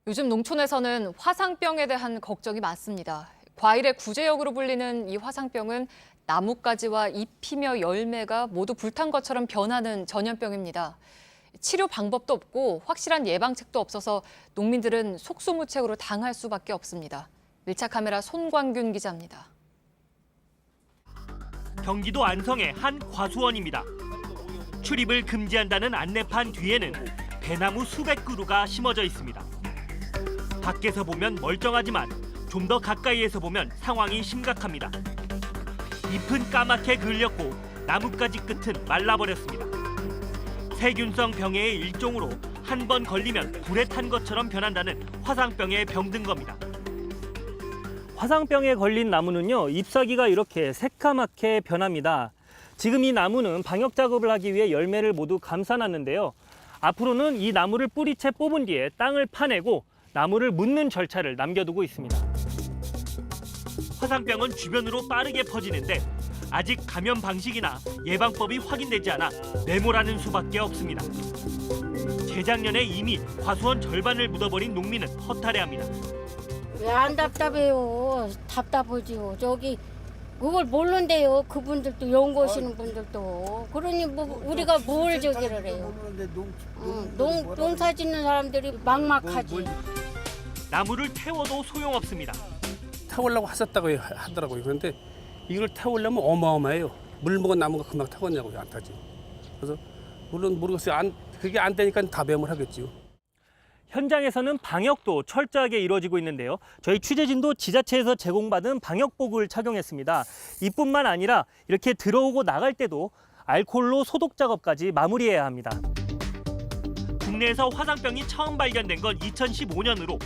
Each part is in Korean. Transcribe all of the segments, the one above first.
요즘 농촌에서는 화상병에 대한 걱정이 많습니다. 과일의 구제역으로 불리는 이 화상병은 나뭇가지와 잎이며 열매가 모두 불탄 것처럼 변하는 전염병입니다. 치료 방법도 없고 확실한 예방책도 없어서 농민들은 속수무책으로 당할 수밖에 없습니다. 밀착 카메라 손광균 기자입니다. 경기도 안성의 한 과수원입니다. 출입을 금지한다는 안내판 뒤에는 배나무 수백 그루가 심어져 있습니다. 밖에서 보면 멀쩡하지만 좀 더 가까이에서 보면 상황이 심각합니다. 잎은 까맣게 그을렸고 나뭇가지 끝은 말라버렸습니다. 세균성 병해의 일종으로 한 번 걸리면 불에 탄 것처럼 변한다는 화상병에 병든 겁니다. 화상병에 걸린 나무는요, 잎사귀가 이렇게 새까맣게 변합니다. 지금 이 나무는 방역 작업을 하기 위해 열매를 모두 감싸놨는데요. 앞으로는 이 나무를 뿌리채 뽑은 뒤에 땅을 파내고 나무를 묻는 절차를 남겨두고 있습니다. 화상병은 주변으로 빠르게 퍼지는데 아직 감염 방식이나 예방법이 확인되지 않아 메모라는 수밖에 없습니다. 재작년에 이미 과수원 절반을 묻어버린 농민은 허탈해합니다. 왜 안 답답해요? 답답하지요. 저기 그걸 모른대요. 그분들도 연구하시는 분들도. 그러니 뭐 우리가 뭘 저기를 해요. 농사 짓는 사람들이 막막하지. 나무를 태워도 소용없습니다. 태우려고 하셨다고 하더라고요. 그런데 이걸 태우려면 어마어마해요. 물 먹은 나무가 금방 타겠냐고요. 안 타지. 그래서 물론 모르겠어요. 그게 안 되니까 다배움을 하겠지요. 현장에서는 방역도 철저하게 이루어지고 있는데요. 저희 취재진도 지자체에서 제공받은 방역복을 착용했습니다. 이뿐만 아니라 이렇게 들어오고 나갈 때도 알코올로 소독 작업까지 마무리해야 합니다. 국내에서 화상병이 처음 발견된 건 2015년으로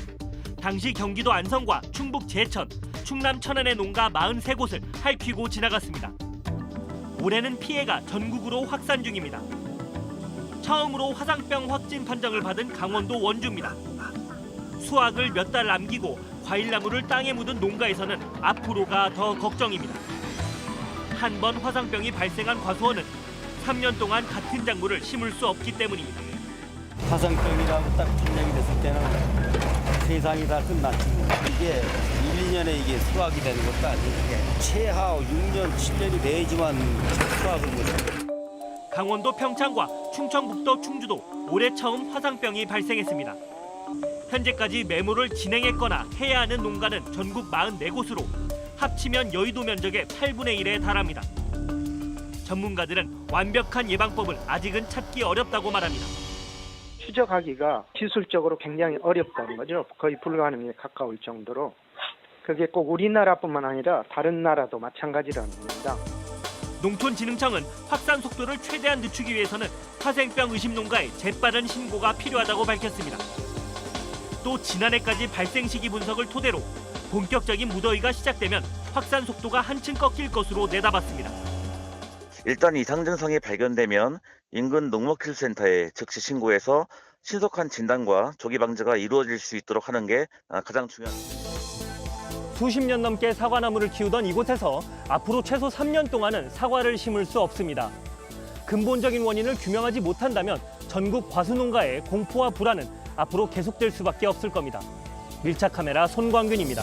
당시 경기도 안성과 충북 제천, 충남 천안의 농가 43곳을 핥히고 지나갔습니다. 올해는 피해가 전국으로 확산 중입니다. 처음으로 화상병 확진 판정을 받은 강원도 원주입니다. 수확을 몇 달 남기고 과일나무를 땅에 묻은 농가에서는 앞으로가 더 걱정입니다. 한 번 화상병이 발생한 과수원은 3년 동안 같은 작물을 심을 수 없기 때문입니다. 화상병이라고 딱 판정이 됐을 때는 세상이 다 끝났지. 이게 1, 2년에 이게 수확이 되는 것도 아니고 최하 6년, 7년이 돼야지만 수확을 못해요. 강원도 평창과 충청북도 충주도 올해 처음 화상병이 발생했습니다. 현재까지 메모를 진행했거나 해야 하는 농가는 전국 44곳으로 합치면 여의도 면적의 8분의 1에 달합니다. 전문가들은 완벽한 예방법을 아직은 찾기 어렵다고 말합니다. 추적하기가 기술적으로 굉장히 어렵다는 거죠. 거의 불가능에 가까울 정도로. 그게 꼭 우리나라뿐만 아니라 다른 나라도 마찬가지라는 겁니다. 농촌진흥청은 확산 속도를 최대한 늦추기 위해서는 화생병 의심 농가에 재빠른 신고가 필요하다고 밝혔습니다. 또 지난해까지 발생 시기 분석을 토대로 본격적인 무더위가 시작되면 확산 속도가 한층 꺾일 것으로 내다봤습니다. 일단 이상 증상이 발견되면 인근 농목기술센터에 즉시 신고해서 신속한 진단과 조기 방제가 이루어질 수 있도록 하는 게 가장 중요합니다. 수십 년 넘게 사과나무를 키우던 이곳에서 앞으로 최소 3년 동안은 사과를 심을 수 없습니다. 근본적인 원인을 규명하지 못한다면 전국 과수농가의 공포와 불안은 앞으로 계속될 수밖에 없을 겁니다. 밀착 카메라 손광균입니다.